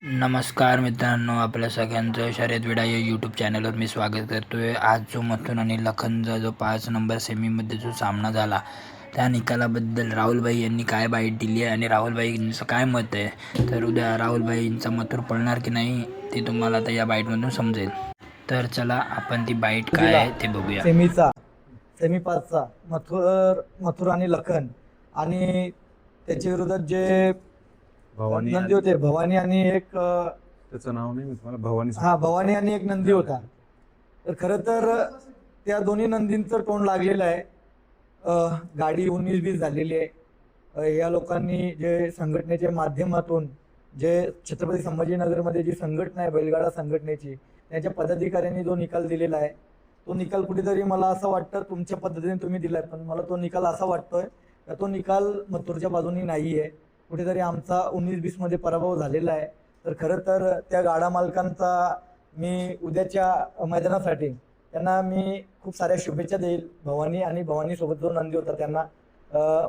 नमस्कार मित्रांनो, आपल्या सगळ्यांचं शर्यत विडा या यूट्यूब चॅनलवर मी स्वागत करतोय। आज जो मथुर आणि लखनचा जो 5 नंबर सेमीमध्ये जो सामना झाला त्या निकालाबद्दल राहुलभाई यांनी काय बाईट दिली आहे आणि राहुलभाईंचं काय मत आहे, तर उद्या राहुलभाईंचा मथुर पळणार की नाही ते तुम्हाला आता या बाईटमधून समजेल। तर चला आपण ती बाईट काय आहे ते बघूया। सेमी 5चा मथुर आणि लखन आणि त्याच्या विरोधात जे नंदी होते भवानी आणि एक त्याचं नाव नाही मला भवानी भवानी आणि एक नंदी होता। तर खरं तर त्या दोन्ही नंदींचं तोंड लागलेलं आहे। गाडी 19-20 झालेली आहे। या लोकांनी जे संघटनेच्या माध्यमातून जे छत्रपती संभाजीनगरमध्ये जी संघटना आहे बैलगाडा संघटनेची त्याच्या पदाधिकाऱ्यांनी जो निकाल दिलेला आहे तो निकाल कुठेतरी मला असं वाटतं तुमच्या पद्धतीने तुम्ही दिलाय, पण मला तो निकाल असा वाटतोय का तो निकाल मथुरच्या बाजूनी नाही आहे। कुठेतरी आमचा 19-20 मध्ये पराभव झालेला आहे। तर खरं तर त्या गाडा मालकांचा मी उद्याच्या मैदानासाठी त्यांना मी खूप साऱ्या शुभेच्छा देईल। भवानी आणि भवानी सोबत जो नंदी होता त्यांना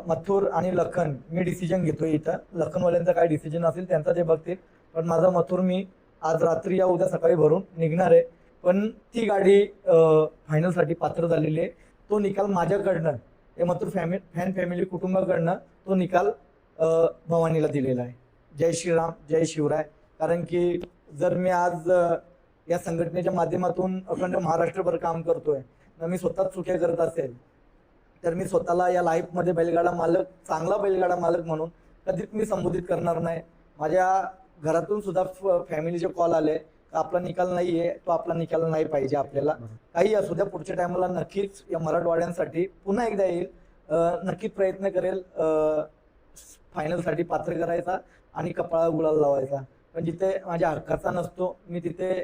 मथुर आणि लखन मी डिसिजन घेतोय इथं। लखनवाल्यांचा काय डिसिजन असेल त्यांचा ते बघतील, पण माझा मथुर मी आज रात्री या उद्या सकाळी भरून निघणार आहे। पण ती गाडी फायनलसाठी पात्र झालेली आहे। तो निकाल माझ्याकडनं या मथुर फॅन फॅमिली कुटुंबाकडनं तो निकाल भवानीला दिलेला आहे। जय श्रीराम, जय शिवराय। कारण की जर मी आज या संघटनेच्या माध्यमातून अखंड महाराष्ट्रभर काम करतोय ना मी स्वतः चुक्या करत असेल तर मी स्वतःला या लाईफमध्ये बैलगाडा मालक, चांगला बैलगाडा मालक म्हणून कधीच मी संबोधित करणार नाही। माझ्या घरातून सुद्धा फॅमिलीचे कॉल आले, आपला निकाल नाही आहे, तो आपला निकाल नाही पाहिजे आपल्याला, काही असू द्या, पुढच्या टायमाला नक्कीच या मराठवाड्यांसाठी पुन्हा एकदा येईल, नक्कीच प्रयत्न करेल फायनलसाठी पात्र करायचा आणि कपाळा गुलाल लावायचा। पण जिथे माझ्या हक्काचा नसतो मी तिथे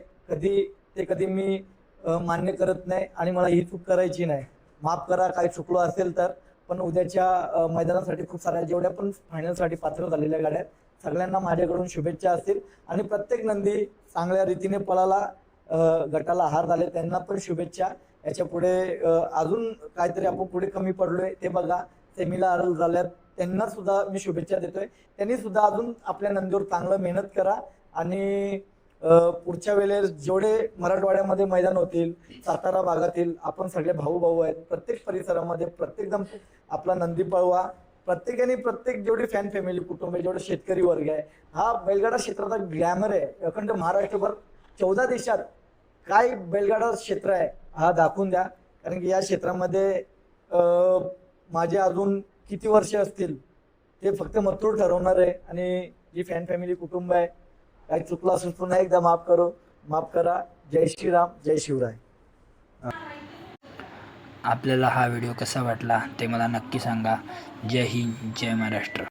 कधी मी मान्य करत नाही आणि मला ही चूक करायची नाही। माफ करा काही चुकलो असेल तर, पण उद्याच्या मैदानासाठी खूप साऱ्या जेवढ्या पण फायनलसाठी पात्र झालेल्या गाड्या सगळ्यांना माझ्याकडून शुभेच्छा असतील आणि प्रत्येक नंदी चांगल्या रीतीने पळाला, गटाला हार झाले त्यांना पण शुभेच्छा। याच्या पुढे अजून काहीतरी आपण पुढे कमी पडलोय ते बघा, सेमीला हार झाल्यात त्यांना सुद्धा मी शुभेच्छा देतोय। त्यांनी सुद्धा अजून आपल्या नंदीवर चांगलं मेहनत करा आणि पुढच्या वेळेस जेवढे मराठवाड्यामध्ये मैदान होतील, सातारा भागातील आपण सगळे भाऊ आहेत, प्रत्येक परिसरामध्ये प्रत्येकजण आपला नंदी पळवा। प्रत्येकाने जेवढी फॅन फॅमिली कुटुंब आहे, जेवढे शेतकरी वर्ग आहे, हा बैलगाडा क्षेत्राचा ग्लॅमर आहे। अखंड महाराष्ट्रभर 14 देशात काय बैलगाडा क्षेत्र आहे हा दाखवून द्या। कारण की या क्षेत्रामध्ये माझे अजून किती वर्ष असतील ते फक्त मथुर ठरवणार आहे। आणि जी फॅन फॅमिली कुटुंब आहे, काही चुकलं असेल पुन्हा एकदा माफ करा। जय श्रीराम, जय शिवराय। आपल्याला हा व्हिडिओ कसा वाटला ते मला नक्की सांगा। जय हिंद, जय महाराष्ट्र।